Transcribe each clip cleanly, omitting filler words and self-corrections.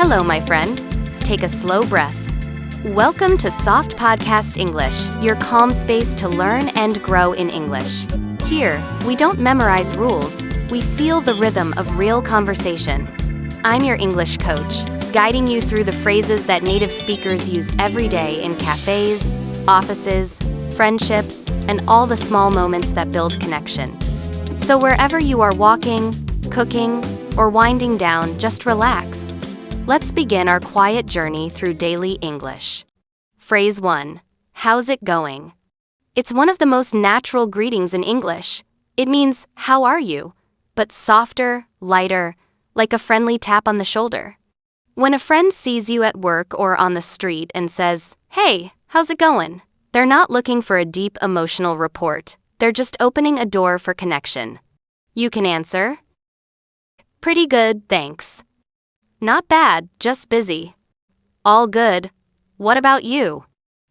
Hello, my friend. Take a slow breath. Welcome to SoftPodcast English, your calm space to learn and grow in English. Here, we don't memorize rules, we feel the rhythm of real conversation. I'm your English coach, guiding you through the phrases that native speakers use every day in cafes, offices, friendships, and all the small moments that build connection. So wherever you are walking, cooking, or winding down, just relax. Let's begin our quiet journey through daily English. Phrase 1. How's it going? It's one of the most natural greetings in English. It means, how are you? But softer, lighter, like a friendly tap on the shoulder. When a friend sees you at work or on the street and says, hey, how's it going? They're not looking for a deep emotional report. They're just opening a door for connection. You can answer, pretty good, thanks. Not bad, just busy. All good. What about you?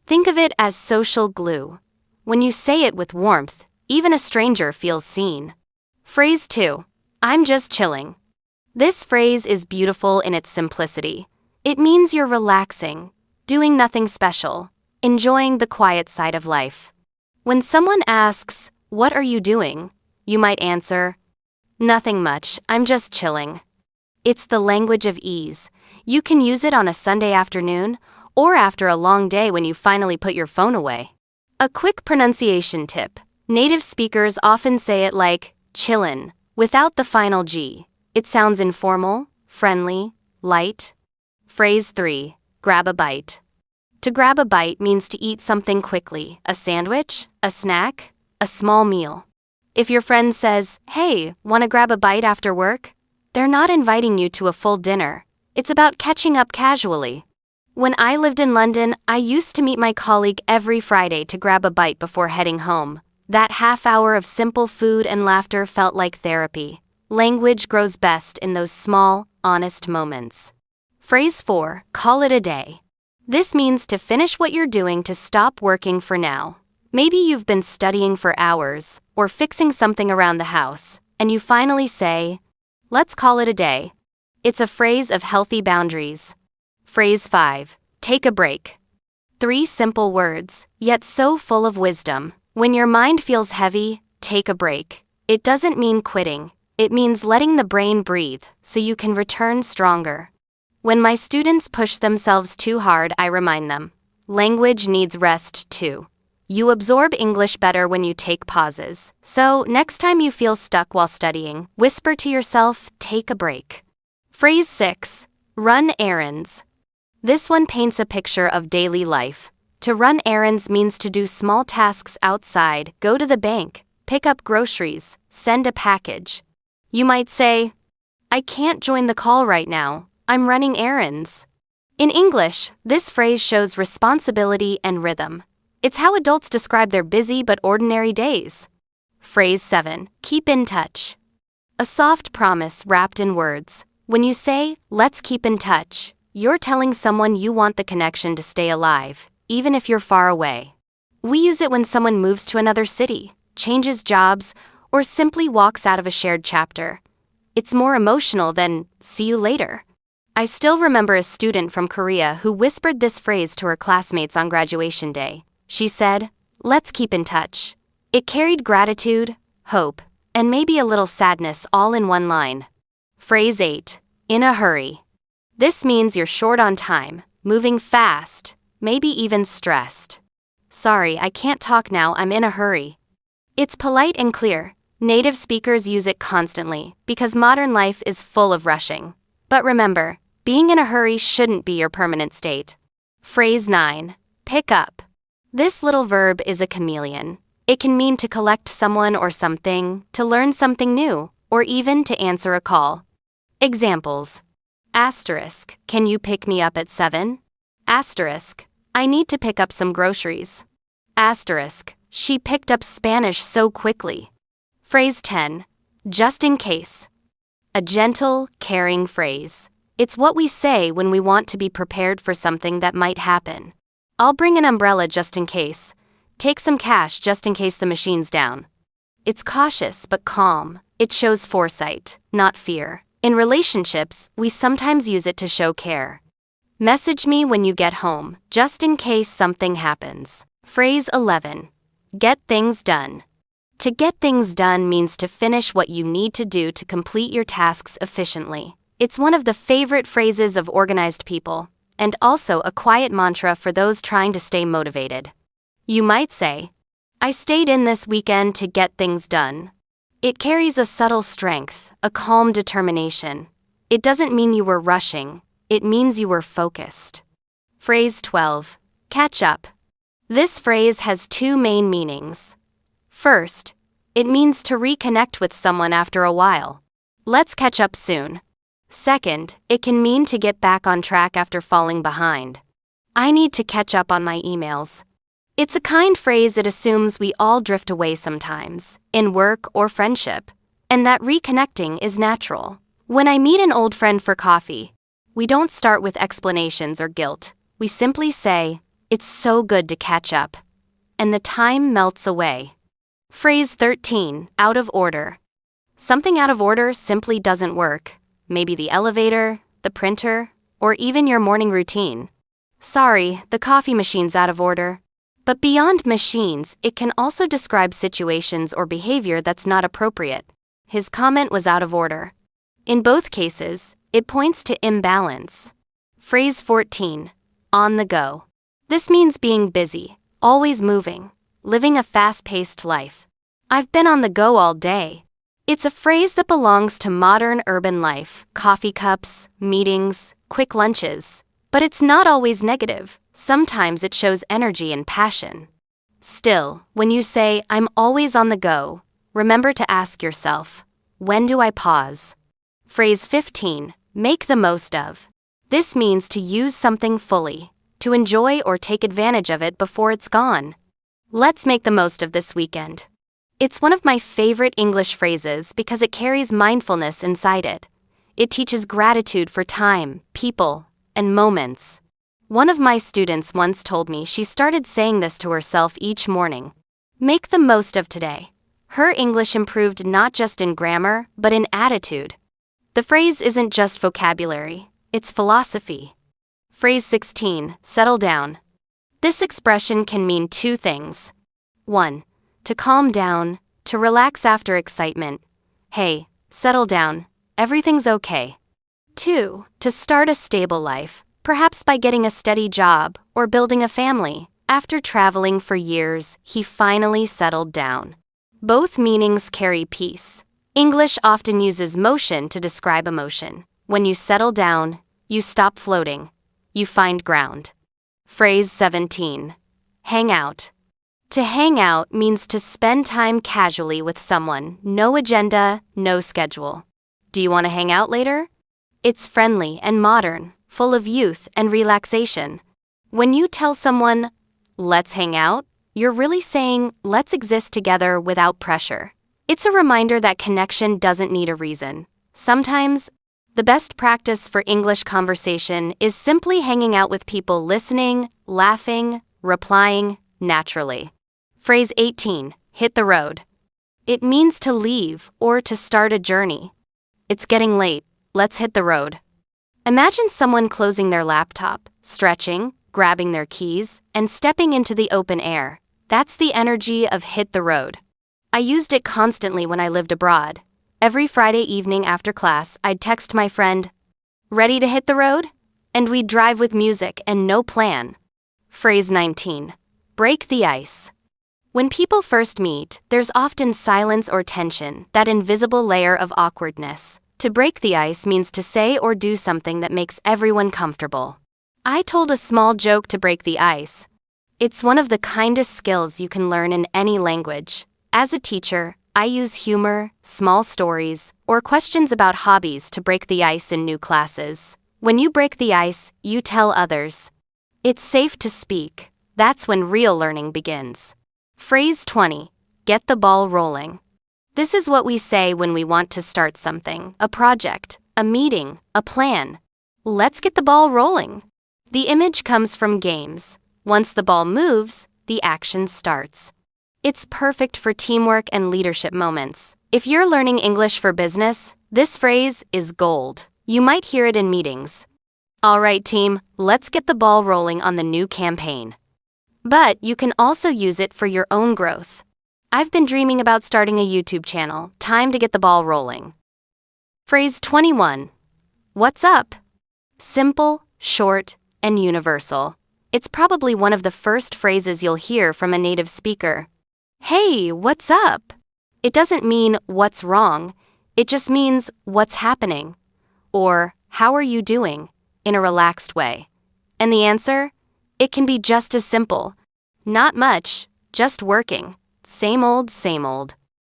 Think of it as social glue. When you say it with warmth, even a stranger feels seen. Phrase 2. I'm just chilling. This phrase is beautiful in its simplicity. It means you're relaxing, doing nothing special, enjoying the quiet side of life. When someone asks, what are you doing? You might answer, nothing much, I'm just chilling. It's the language of ease. You can use it on a Sunday afternoon or after a long day when you finally put your phone away. A quick pronunciation tip. Native speakers often say it like chillin' without the final G. It sounds informal, friendly, light. Phrase 3. Grab a bite. To grab a bite means to eat something quickly, a sandwich, a snack, a small meal. If your friend says, hey, wanna grab a bite after work? They're not inviting you to a full dinner. It's about catching up casually. When I lived in London, I used to meet my colleague every Friday to grab a bite before heading home. That half hour of simple food and laughter felt like therapy. Language grows best in those small, honest moments. Phrase 4. Call it a day. This means to finish what you're doing to stop working for now. Maybe you've been studying for hours or fixing something around the house, and you finally say, let's call it a day. It's a phrase of healthy boundaries. Phrase 5. Take a break. 3 simple words, yet so full of wisdom. When your mind feels heavy, take a break. It doesn't mean quitting. It means letting the brain breathe so you can return stronger. When my students push themselves too hard, I remind them, language needs rest too. You absorb English better when you take pauses. So, next time you feel stuck while studying, whisper to yourself, take a break. Phrase 6. Run errands. This one paints a picture of daily life. To run errands means to do small tasks outside, go to the bank, pick up groceries, send a package. You might say, I can't join the call right now. I'm running errands. In English, this phrase shows responsibility and rhythm. It's how adults describe their busy but ordinary days. Phrase 7. Keep in touch. A soft promise wrapped in words. When you say, let's keep in touch, you're telling someone you want the connection to stay alive, even if you're far away. We use it when someone moves to another city, changes jobs, or simply walks out of a shared chapter. It's more emotional than, see you later. I still remember a student from Korea who whispered this phrase to her classmates on graduation day. She said, let's keep in touch. It carried gratitude, hope, and maybe a little sadness all in one line. Phrase 8. In a hurry. This means you're short on time, moving fast, maybe even stressed. Sorry, I can't talk now, I'm in a hurry. It's polite and clear. Native speakers use it constantly because modern life is full of rushing. But remember, being in a hurry shouldn't be your permanent state. Phrase 9. Pick up. This little verb is a chameleon. It can mean to collect someone or something, to learn something new, or even to answer a call. Examples. Asterisk, can you pick me up at 7? Asterisk, I need to pick up some groceries. Asterisk, she picked up Spanish so quickly. Phrase 10. Just in case. A gentle, caring phrase. It's what we say when we want to be prepared for something that might happen. I'll bring an umbrella just in case. Take some cash just in case the machine's down. It's cautious but calm. It shows foresight, not fear. In relationships, we sometimes use it to show care. Message me when you get home, just in case something happens. Phrase 11. Get things done. To get things done means to finish what you need to do to complete your tasks efficiently. It's one of the favorite phrases of organized people, and also a quiet mantra for those trying to stay motivated. You might say, I stayed in this weekend to get things done. It carries a subtle strength, a calm determination. It doesn't mean you were rushing, it means you were focused. Phrase 12. Catch up. This phrase has two main meanings. First, it means to reconnect with someone after a while. Let's catch up soon. Second, it can mean to get back on track after falling behind. I need to catch up on my emails. It's a kind phrase that assumes we all drift away sometimes, in work or friendship, and that reconnecting is natural. When I meet an old friend for coffee, we don't start with explanations or guilt. We simply say, it's so good to catch up. And the time melts away. Phrase 13. Out of order. Something out of order simply doesn't work. Maybe the elevator, the printer, or even your morning routine. Sorry, the coffee machine's out of order. But beyond machines, it can also describe situations or behavior that's not appropriate. His comment was out of order. In both cases, it points to imbalance. Phrase 14. On the go. This means being busy, always moving, living a fast-paced life. I've been on the go all day. It's a phrase that belongs to modern urban life, coffee cups, meetings, quick lunches. But it's not always negative. Sometimes it shows energy and passion. Still, when you say, I'm always on the go, remember to ask yourself, when do I pause? Phrase 15. Make the most of. This means to use something fully, to enjoy or take advantage of it before it's gone. Let's make the most of this weekend. It's one of my favorite English phrases because it carries mindfulness inside it. It teaches gratitude for time, people, and moments. One of my students once told me she started saying this to herself each morning. Make the most of today. Her English improved not just in grammar, but in attitude. The phrase isn't just vocabulary, it's philosophy. Phrase 16. Settle down. This expression can mean two things. 1. To calm down, to relax after excitement. Hey, settle down, everything's okay. 2. To start a stable life, perhaps by getting a steady job or building a family. After traveling for years, he finally settled down. Both meanings carry peace. English often uses motion to describe emotion. When you settle down, you stop floating. You find ground. Phrase 17. Hang out. To hang out means to spend time casually with someone, no agenda, no schedule. Do you want to hang out later? It's friendly and modern, full of youth and relaxation. When you tell someone, let's hang out, you're really saying, let's exist together without pressure. It's a reminder that connection doesn't need a reason. Sometimes, the best practice for English conversation is simply hanging out with people listening, laughing, replying, naturally. Phrase 18. Hit the road. It means to leave or to start a journey. It's getting late. Let's hit the road. Imagine someone closing their laptop, stretching, grabbing their keys, and stepping into the open air. That's the energy of hit the road. I used it constantly when I lived abroad. Every Friday evening after class, I'd text my friend, ready to hit the road? And we'd drive with music and no plan. Phrase 19. Break the ice. When people first meet, there's often silence or tension, that invisible layer of awkwardness. To break the ice means to say or do something that makes everyone comfortable. I told a small joke to break the ice. It's one of the kindest skills you can learn in any language. As a teacher, I use humor, small stories, or questions about hobbies to break the ice in new classes. When you break the ice, you tell others. It's safe to speak. That's when real learning begins. Phrase 20. Get the ball rolling. This is what we say when we want to start something, a project, a meeting, a plan. Let's get the ball rolling. The image comes from games. Once the ball moves, the action starts. It's perfect for teamwork and leadership moments. If you're learning English for business, This phrase is gold. You might hear it in meetings. All right, team, let's get the ball rolling on the new campaign. But you can also use it for your own growth. I've been dreaming about starting a YouTube channel. Time to get the ball rolling. Phrase 21. What's up? Simple, short, and universal. It's probably one of the first phrases you'll hear from a native speaker. Hey, what's up? It doesn't mean what's wrong. It just means what's happening. Or how are you doing, in a relaxed way. And the answer? It can be just as simple. Not much, just working. Same old, same old.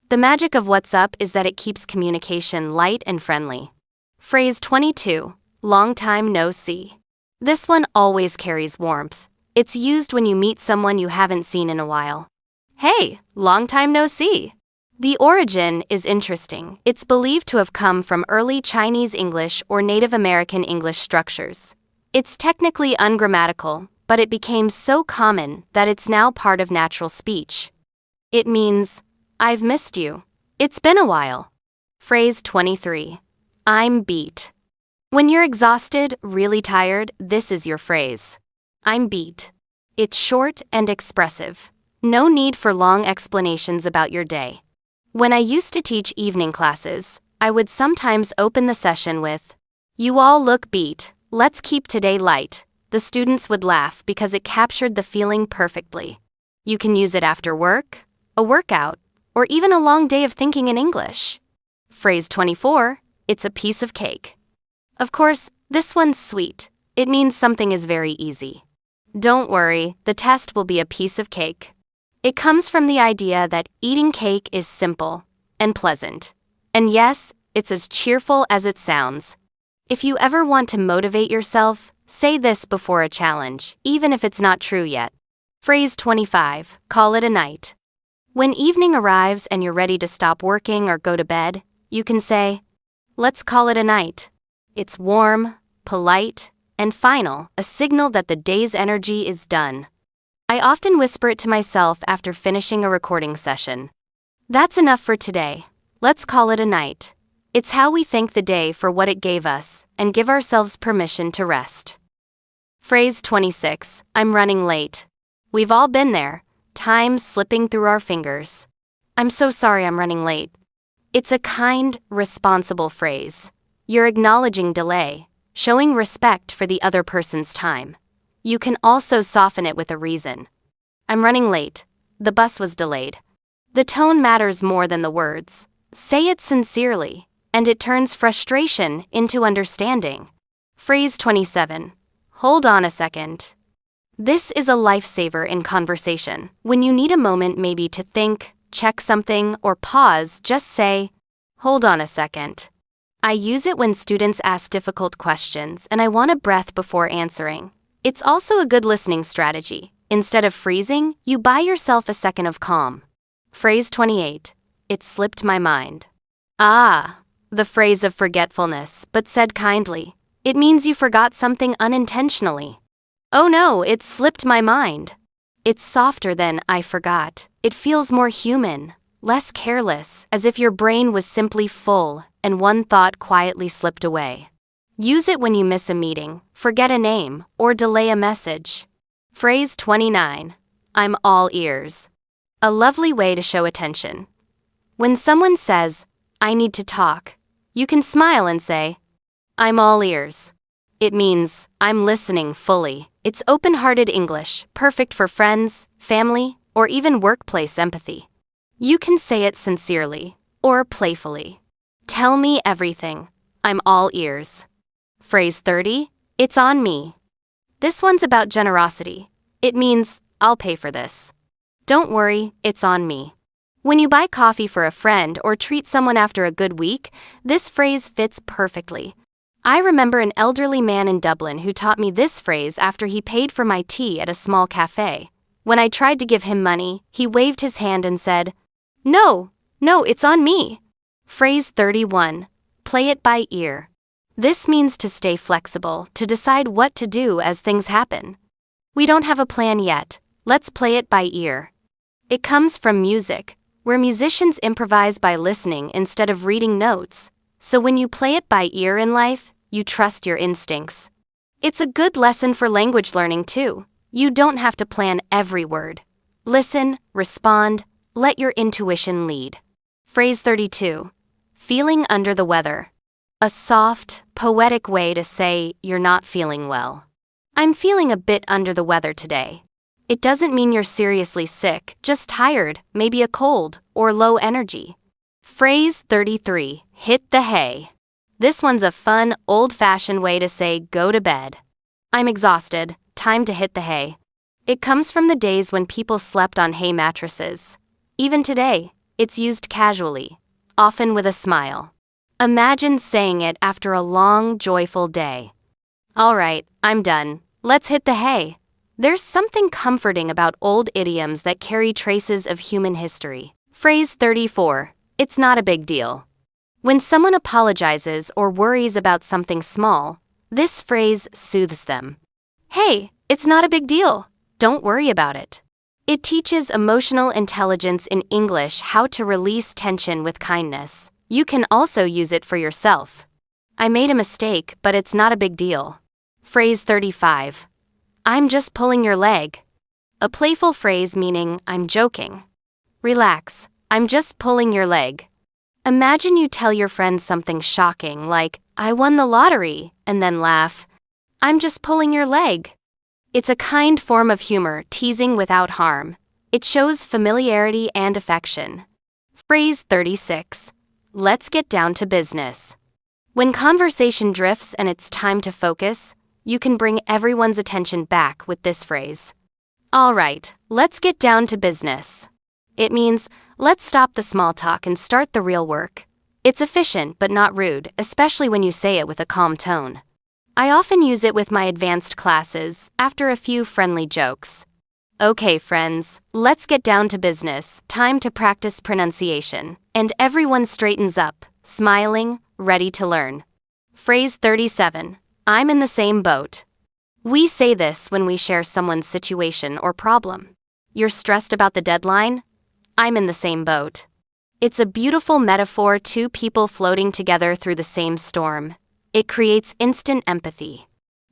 The magic of what's up is that it keeps communication light and friendly. Phrase 22. Long time no see. This one always carries warmth. It's used when you meet someone you haven't seen in a while. Hey, long time no see. The origin is interesting. It's believed to have come from early Chinese English or Native American English structures. It's technically ungrammatical, but it became so common that it's now part of natural speech. It means, I've missed you. It's been a while. Phrase 23. I'm beat. When you're exhausted, really tired, this is your phrase. I'm beat. It's short and expressive. No need for long explanations about your day. When I used to teach evening classes, I would sometimes open the session with, "You all look beat, let's keep today light." The students would laugh because it captured the feeling perfectly. You can use it after work, a workout, or even a long day of thinking in English. Phrase 24, it's a piece of cake. Of course, this one's sweet. It means something is very easy. Don't worry, the test will be a piece of cake. It comes from the idea that eating cake is simple and pleasant. And yes, it's as cheerful as it sounds. If you ever want to motivate yourself, say this before a challenge, even if it's not true yet. Phrase 25, call it a night. When evening arrives and you're ready to stop working or go to bed, you can say, let's call it a night. It's warm, polite, and final, a signal that the day's energy is done. I often whisper it to myself after finishing a recording session. That's enough for today. Let's call it a night. It's how we thank the day for what it gave us and give ourselves permission to rest. Phrase 26, I'm running late. We've all been there, time slipping through our fingers. I'm so sorry I'm running late. It's a kind, responsible phrase. You're acknowledging delay, showing respect for the other person's time. You can also soften it with a reason. I'm running late. The bus was delayed. The tone matters more than the words. Say it sincerely, and it turns frustration into understanding. Phrase 27. Hold on a second. This is a lifesaver in conversation. When you need a moment maybe to think, check something, or pause, just say, hold on a second. I use it when students ask difficult questions and I want a breath before answering. It's also a good listening strategy. Instead of freezing, you buy yourself a second of calm. Phrase 28. It slipped my mind. Ah, the phrase of forgetfulness, but said kindly. It means you forgot something unintentionally. Oh no, it slipped my mind. It's softer than I forgot. It feels more human, less careless, as if your brain was simply full and one thought quietly slipped away. Use it when you miss a meeting, forget a name, or delay a message. Phrase 29. I'm all ears. A lovely way to show attention. When someone says, I need to talk, you can smile and say, I'm all ears. It means, I'm listening fully. It's open-hearted English, perfect for friends, family, or even workplace empathy. You can say it sincerely, or playfully. Tell me everything. I'm all ears. Phrase 30. It's on me. This one's about generosity. It means, I'll pay for this. Don't worry, it's on me. When you buy coffee for a friend or treat someone after a good week, this phrase fits perfectly. I remember an elderly man in Dublin who taught me this phrase after he paid for my tea at a small cafe. When I tried to give him money, he waved his hand and said, No, it's on me. Phrase 31. Play it by ear. This means to stay flexible, to decide what to do as things happen. We don't have a plan yet. Let's play it by ear. It comes from music, where musicians improvise by listening instead of reading notes. So when you play it by ear in life, you trust your instincts. It's a good lesson for language learning too. You don't have to plan every word. Listen, respond, let your intuition lead. Phrase 32. Feeling under the weather. A soft, poetic way to say you're not feeling well. I'm feeling a bit under the weather today. It doesn't mean you're seriously sick, just tired, maybe a cold, or low energy. Phrase 33. Hit the hay. This one's a fun, old-fashioned way to say go to bed. I'm exhausted, time to hit the hay. It comes from the days when people slept on hay mattresses. Even today, it's used casually, often with a smile. Imagine saying it after a long, joyful day. All right, I'm done. Let's hit the hay. There's something comforting about old idioms that carry traces of human history. Phrase 34. It's not a big deal. When someone apologizes or worries about something small, this phrase soothes them. Hey, it's not a big deal. Don't worry about it. It teaches emotional intelligence in English, how to release tension with kindness. You can also use it for yourself. I made a mistake, but it's not a big deal. Phrase 35. I'm just pulling your leg. A playful phrase meaning I'm joking. Relax, I'm just pulling your leg. Imagine you tell your friend something shocking like, I won the lottery, and then laugh. I'm just pulling your leg. It's a kind form of humor, teasing without harm. It shows familiarity and affection. Phrase 36. Let's get down to business. When conversation drifts and it's time to focus, you can bring everyone's attention back with this phrase. All right, let's get down to business. It means, let's stop the small talk and start the real work. It's efficient but not rude, especially when you say it with a calm tone. I often use it with my advanced classes, after a few friendly jokes. Okay, friends, let's get down to business, time to practice pronunciation. And everyone straightens up, smiling, ready to learn. Phrase 37. I'm in the same boat. We say this when we share someone's situation or problem. You're stressed about the deadline? I'm in the same boat. It's a beautiful metaphor, two people floating together through the same storm. It creates instant empathy.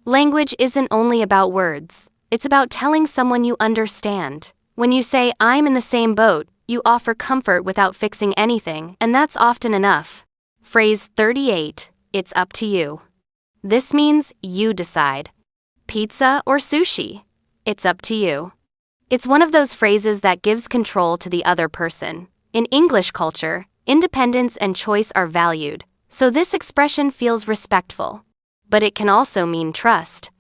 Language isn't only about words, it's about telling someone you understand. When you say, I'm in the same boat, you offer comfort without fixing anything, and that's often enough. Phrase 38. It's up to you. This means you decide. Pizza or sushi? It's up to you. It's one of those phrases that gives control to the other person. In English culture, independence and choice are valued, so this expression feels respectful. But it can also mean trust.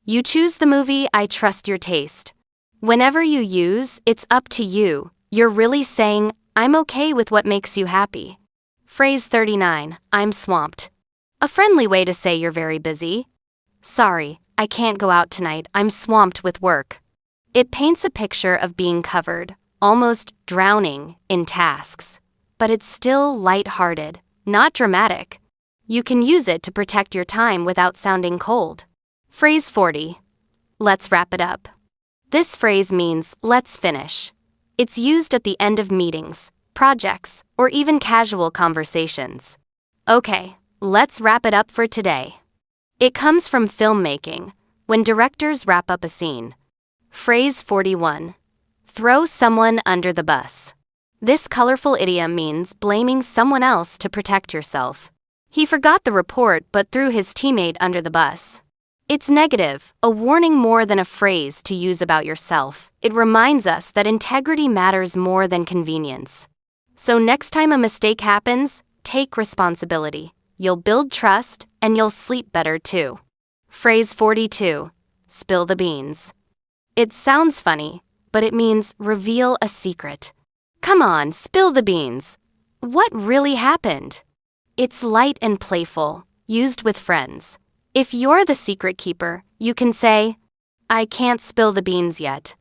You choose the movie, I trust your taste. Whenever you use, it's up to you, you're really saying, I'm okay with what makes you happy. Phrase 39. I'm swamped. A friendly way to say you're very busy. Sorry, I can't go out tonight, I'm swamped with work. It paints a picture of being covered, almost drowning, in tasks. But it's still light-hearted, not dramatic. You can use it to protect your time without sounding cold. Phrase 40. Let's wrap it up. This phrase means, let's finish. It's used at the end of meetings, projects, or even casual conversations. Okay, let's wrap it up for today. It comes from filmmaking, when directors wrap up a scene. Phrase 41. Throw someone under the bus. This colorful idiom means blaming someone else to protect yourself. He forgot the report but threw his teammate under the bus. It's negative, a warning more than a phrase to use about yourself. It reminds us that integrity matters more than convenience. So next time a mistake happens, take responsibility. You'll build trust, and you'll sleep better too. Phrase 42. Spill the beans. It sounds funny, but it means reveal a secret. Come on, spill the beans. What really happened? It's light and playful, used with friends. If you're the secret keeper, you can say, I can't spill the beans yet.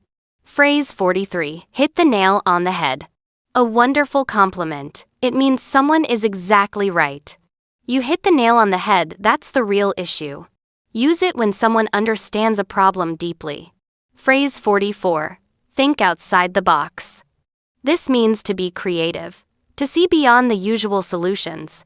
Phrase 43. Hit the nail on the head. A wonderful compliment. It means someone is exactly right. You hit the nail on the head, that's the real issue. Use it when someone understands a problem deeply. Phrase 44. Think outside the box. This means to be creative, to see beyond the usual solutions.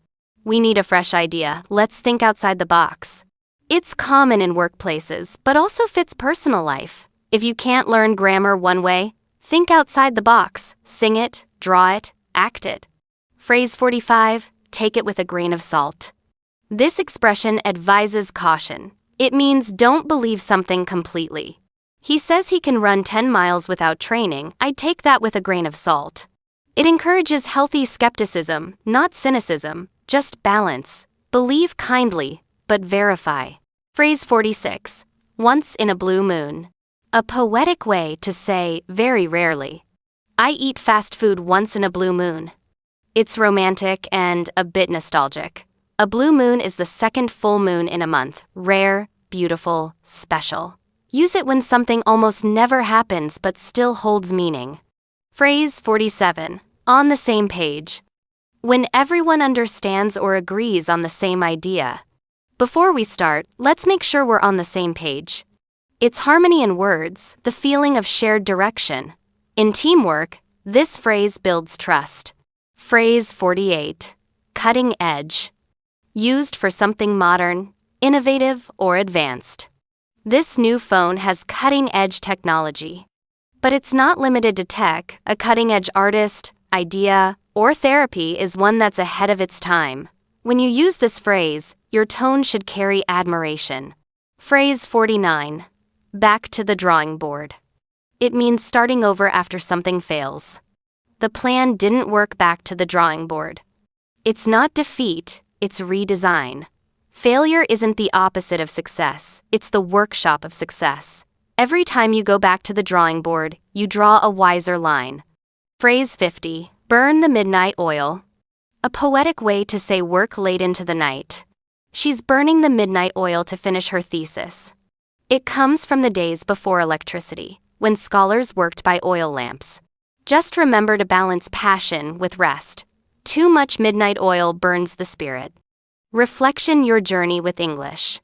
We need a fresh idea. Let's think outside the box. It's common in workplaces, but also fits personal life. If you can't learn grammar one way, think outside the box. Sing it, draw it, act it. Phrase 45, take it with a grain of salt. This expression advises caution. It means don't believe something completely. He says he can run 10 miles without training. I'd take that with a grain of salt. It encourages healthy skepticism, not cynicism, just balance. Believe kindly, but verify. Phrase 46, once in a blue moon. A poetic way to say very rarely. I eat fast food once in a blue moon. It's romantic and a bit nostalgic. A blue moon is the second full moon in a month. Rare, beautiful, special. Use it when something almost never happens but still holds meaning. Phrase 47, on the same page. When everyone understands or agrees on the same idea. Before we start, let's make sure we're on the same page. It's harmony in words, the feeling of shared direction. In teamwork, this phrase builds trust. Phrase 48, cutting edge. Used for something modern, innovative, or advanced. This new phone has cutting-edge technology. But it's not limited to tech. A cutting-edge artist, idea, or therapy is one that's ahead of its time. When you use this phrase, your tone should carry admiration. Phrase 49, back to the drawing board. It means starting over after something fails. The plan didn't work. Back to the drawing board. It's not defeat, it's redesign. Failure isn't the opposite of success, it's the workshop of success. Every time you go back to the drawing board, you draw a wiser line. Phrase 50, burn the midnight oil. A poetic way to say work late into the night. She's burning the midnight oil to finish her thesis. It comes from the days before electricity, when scholars worked by oil lamps. Just remember to balance passion with rest. Too much midnight oil burns the spirit. Reflection, your journey with English.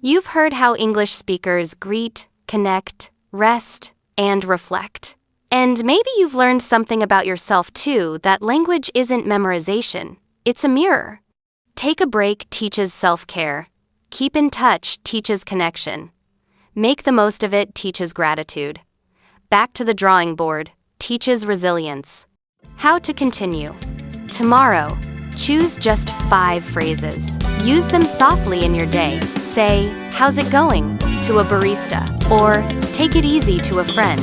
You've heard how English speakers greet, connect, rest, and reflect. And maybe you've learned something about yourself too, that language isn't memorization, it's a mirror. Take a break teaches self-care. Keep in touch teaches connection. Make the most of it teaches gratitude. Back to the drawing board teaches resilience. How to continue. Tomorrow, choose just 5 phrases. Use them softly in your day. Say, how's it going? To a barista, or take it easy to a friend.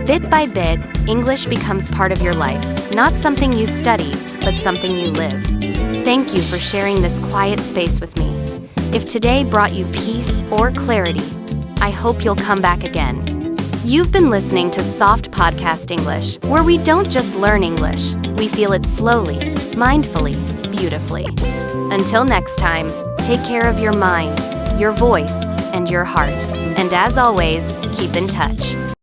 Bit by bit, English becomes part of your life, not something you study, but something you live. Thank you for sharing this quiet space with me. If today brought you peace or clarity, I hope you'll come back again. You've been listening to SoftPodcast English, where we don't just learn English, we feel it slowly, mindfully, beautifully. Until next time, take care of your mind, your voice, and your heart. And as always, keep in touch.